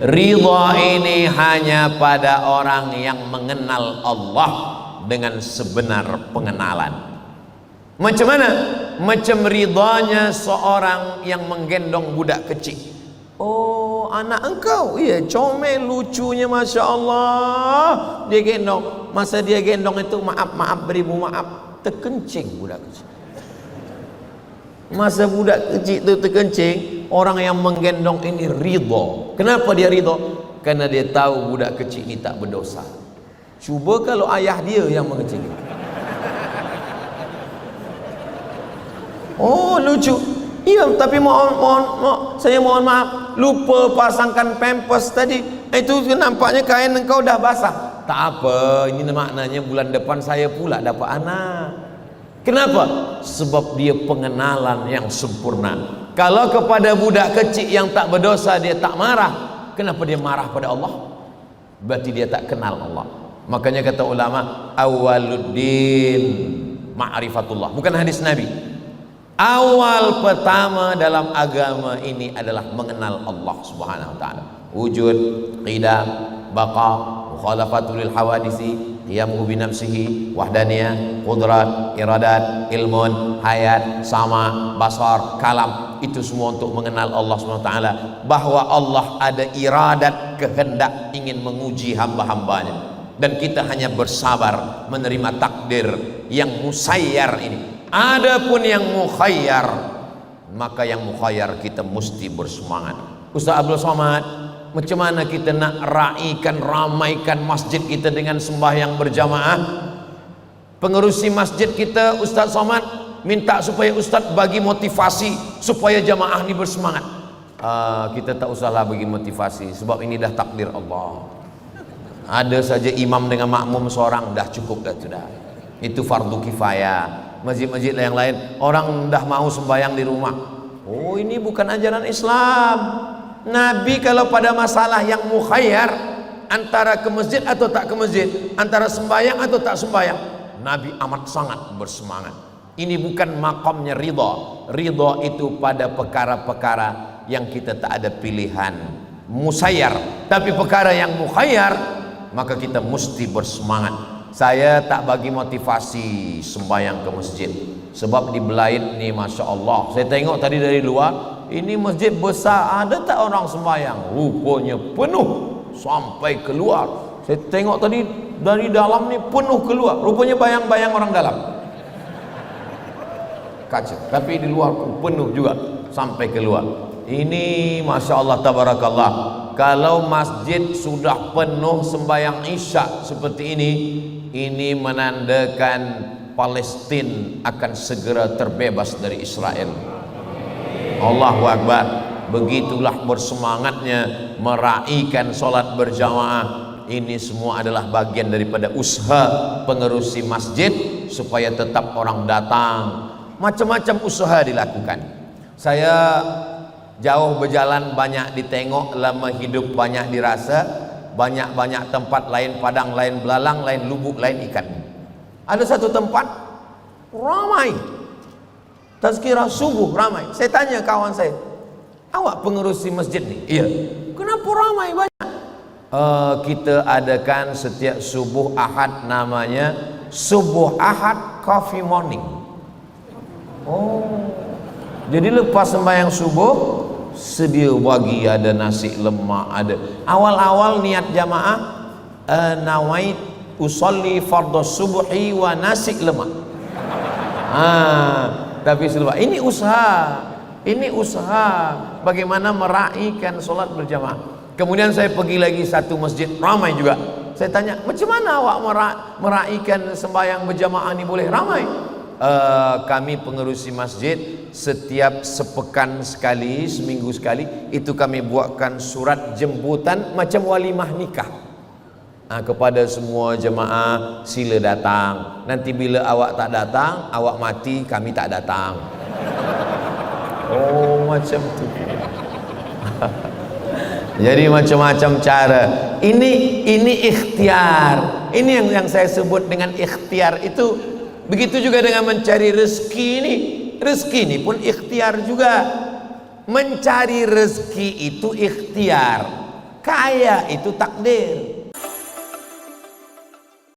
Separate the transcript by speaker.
Speaker 1: Ridha ini hanya pada orang yang mengenal Allah dengan sebenar pengenalan. Macam mana? Macam ridhanya seorang yang menggendong budak kecil. Oh, anak engkau? Iya, comel, lucunya, Masya Allah. Dia gendong. Masa dia gendong itu, maaf, beribu maaf, terkencing budak kecil. Masa budak kecil itu terkencing, orang yang menggendong ini ridho. Kenapa dia ridho? Karena dia tahu budak kecil ini tak berdosa. Cuba kalau ayah dia yang mengencing. Oh, lucu. Iya, tapi saya mohon maaf, lupa pasangkan pampers tadi. Itu nampaknya kain engkau dah basah. Tak apa, ini maknanya bulan depan saya pula dapat anak. Kenapa? Sebab dia pengenalan yang sempurna. Kalau kepada budak kecil yang tak berdosa dia tak marah, kenapa dia marah pada Allah? Berarti dia tak kenal Allah. Makanya kata ulama, awaluddin ma'rifatullah. Bukan hadis Nabi. Awal pertama dalam agama ini adalah mengenal Allah Subhanahu wa taala. Wujud, qidam, baqa, mukhalafatul lil hawadisi, qiyamuhu bi nafsihi, wahdaniyah, qudrat, iradat, ilmun, hayat, sama, basar, kalam. Itu semua untuk mengenal Allah Subhanahu wa taala, bahwa Allah ada iradat, kehendak ingin menguji hamba-hambanya, dan kita hanya bersabar menerima takdir yang musayyar ini. Adapun yang mukhayyar, maka yang mukhayyar kita mesti bersemangat. Ustaz Abdul Somad, macam mana kita nak ramaikan masjid kita dengan sembahyang berjamaah? Pengerusi masjid kita, Ustaz Somad, minta supaya Ustaz bagi motivasi supaya jamaah ini bersemangat. Kita tak usahlah bagi motivasi, sebab ini dah takdir Allah. Ada saja imam dengan makmum seorang dah cukup, dah sudah. Itu fardu kifayah. Masjid-masjid yang lain orang dah mau sembahyang di rumah. Oh, ini bukan ajaran Islam. Nabi kalau pada masalah yang mukhayyar, antara ke masjid atau tak ke masjid, antara sembahyang atau tak sembahyang, Nabi amat sangat bersemangat. Ini bukan makamnya ridha. Ridha itu pada perkara-perkara yang kita tak ada pilihan, musayyar. Tapi perkara yang mukhayyar, maka kita mesti bersemangat. Saya tak bagi motivasi sembahyang ke masjid, sebab di Belaid ni Masya Allah, saya tengok tadi dari luar, ini masjid besar, ada tak orang sembahyang? Rupanya penuh sampai keluar. Saya tengok tadi dari dalam ni penuh keluar, rupanya bayang-bayang orang dalam. Kacau, tapi di luar pun penuh juga sampai keluar. Ini Masya Allah, tabarakallah. Kalau masjid sudah penuh sembahyang isya seperti ini menandakan Palestina akan segera terbebas dari Israel. Allahu Akbar. Begitulah bersemangatnya meraihkan solat berjamaah. Ini semua adalah bagian daripada usaha pengerusi masjid supaya tetap orang datang. Macam-macam usaha dilakukan. Saya jauh berjalan, banyak ditengok, lama hidup banyak dirasa, banyak-banyak tempat, lain padang, lain belalang, lain lubuk, lain ikan. Ada satu tempat ramai, tazkirah subuh ramai. Saya tanya kawan saya, awak pengerusi masjid ni? Iya. Kenapa ramai banyak? Kita adakan setiap subuh Ahad, namanya subuh Ahad coffee morning. Oh, jadi lepas sembahyang subuh sedia bagi, ada nasi lemak, ada. Awal-awal niat jamaah, nawait usolli fardhu subuhi wa nasi lemak. Tapi sebab ini usaha bagaimana meraihkan solat berjamaah. Kemudian saya pergi lagi satu masjid ramai juga. Saya tanya, macam mana awak meraihkan sembahyang berjamaah ini boleh ramai? Kami pengerusi masjid setiap sepekan sekali, seminggu sekali, itu kami buatkan surat jemputan macam walimah nikah. Kepada semua jemaah, sila datang. Nanti bila awak tak datang, awak mati, kami tak datang. Oh, macam tu. Jadi macam-macam cara. Ini ikhtiar. Ini yang saya sebut dengan ikhtiar itu. Begitu juga dengan mencari rezeki ini. Rezeki ini pun ikhtiar juga. Mencari rezeki itu ikhtiar. Kaya itu takdir.